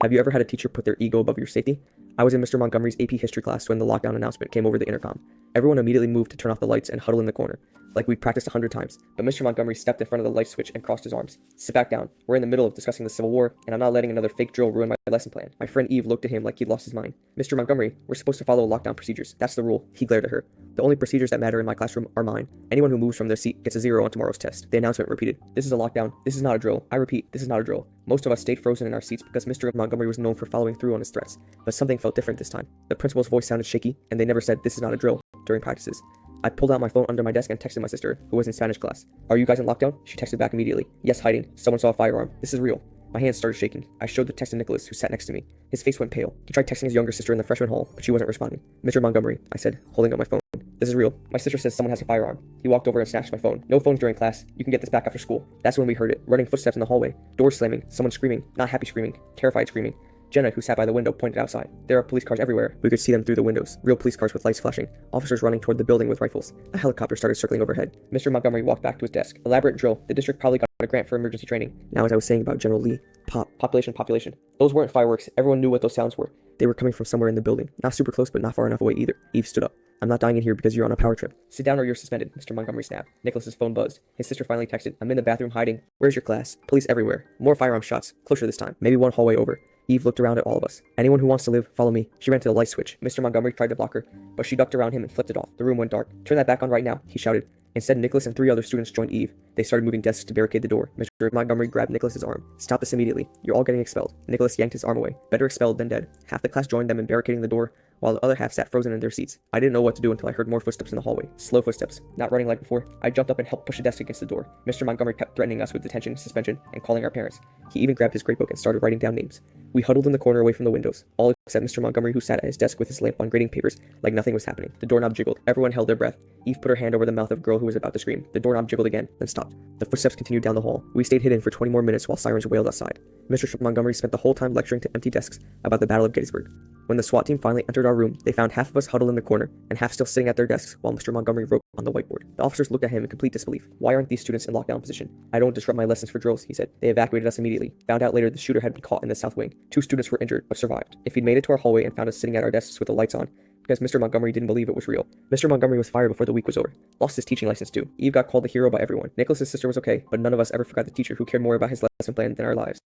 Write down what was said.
Have you ever had a teacher put their ego above your safety? I was in Mr. Montgomery's AP history class when the lockdown announcement came over the intercom. Everyone immediately moved to turn off the lights and huddle in the corner, like we'd practiced 100 times. But Mr. Montgomery stepped in front of the light switch and crossed his arms. Sit back down. We're in the middle of discussing the Civil War, and I'm not letting another fake drill ruin my lesson plan. My friend Eve looked at him like he'd lost his mind. Mr. Montgomery, we're supposed to follow lockdown procedures. That's the rule. He glared at her. The only procedures that matter in my classroom are mine. Anyone who moves from their seat gets a 0 on tomorrow's test. The announcement repeated. This is a lockdown. This is not a drill. I repeat, this is not a drill. Most of us stayed frozen in our seats because Mr. Montgomery was known for following through on his threats. But something felt different this time. The principal's voice sounded shaky, and they never said this is not a drill during practices. I pulled out my phone under my desk and texted my sister, who was in Spanish class. Are you guys in lockdown? She texted back immediately. Yes, hiding. Someone saw a firearm. This is real. My hands started shaking. I showed the text to Nicholas, who sat next to me. His face went pale. He tried texting his younger sister in the freshman hall, but she wasn't responding. Mr. Montgomery, I said, holding up my phone. This is real. My sister says someone has a firearm. He walked over and snatched my phone. No phones during class. You can get this back after school. That's when we heard it. Running footsteps in the hallway. Doors slamming. Someone screaming. Not happy screaming. Terrified screaming. Jenna, who sat by the window, pointed outside. There are police cars everywhere. We could see them through the windows. Real police cars with lights flashing. Officers running toward the building with rifles. A helicopter started circling overhead. Mr. Montgomery walked back to his desk. Elaborate drill. The district probably got a grant for emergency training. Now, as I was saying about General Lee, population. Those weren't fireworks. Everyone knew what those sounds were. They were coming from somewhere in the building. Not super close, but not far enough away either. Eve stood up. I'm not dying in here because you're on a power trip. Sit down or you're suspended, Mr. Montgomery snapped. Nicholas's phone buzzed. His sister finally texted. I'm in the bathroom hiding. Where's your class? Police everywhere. More firearm shots. Closer this time. Maybe one hallway over. Eve looked around at all of us. Anyone who wants to live, follow me. She ran to the light switch. Mr. Montgomery tried to block her, but she ducked around him and flipped it off. The room went dark. Turn that back on right now, he shouted. Instead, Nicholas and 3 other students joined Eve. They started moving desks to barricade the door. Mr. Montgomery grabbed Nicholas's arm. Stop this immediately. You're all getting expelled. Nicholas yanked his arm away. Better expelled than dead. Half the class joined them in barricading the door, while the other half sat frozen in their seats. I didn't know what to do until I heard more footsteps in the hallway. Slow footsteps, not running like before. I jumped up and helped push a desk against the door. Mr. Montgomery kept threatening us with detention, suspension, and calling our parents. He even grabbed his grade book and started writing down names. We huddled in the corner away from the windows, all except Mr. Montgomery, who sat at his desk with his lamp on grading papers like nothing was happening. The doorknob jiggled. Everyone held their breath. Eve put her hand over the mouth of a girl who was about to scream. The doorknob jiggled again, then stopped. The footsteps continued down the hall. We stayed hidden for 20 more minutes while sirens wailed outside. Mr. Montgomery spent the whole time lecturing to empty desks about the Battle of Gettysburg. When the SWAT team finally entered our room, they found half of us huddled in the corner and half still sitting at their desks while Mr. Montgomery wrote on the whiteboard. The officers looked at him in complete disbelief. Why aren't these students in lockdown position? I don't disrupt my lessons for drills, he said. They evacuated us immediately. Found out later the shooter had been caught in the south wing. 2 students were injured, but survived. If he'd made it to our hallway and found us sitting at our desks with the lights on, because Mr. Montgomery didn't believe it was real. Mr. Montgomery was fired before the week was over. Lost his teaching license too. Eve got called a hero by everyone. Nicholas's sister was okay, but none of us ever forgot the teacher who cared more about his lesson plan than our lives.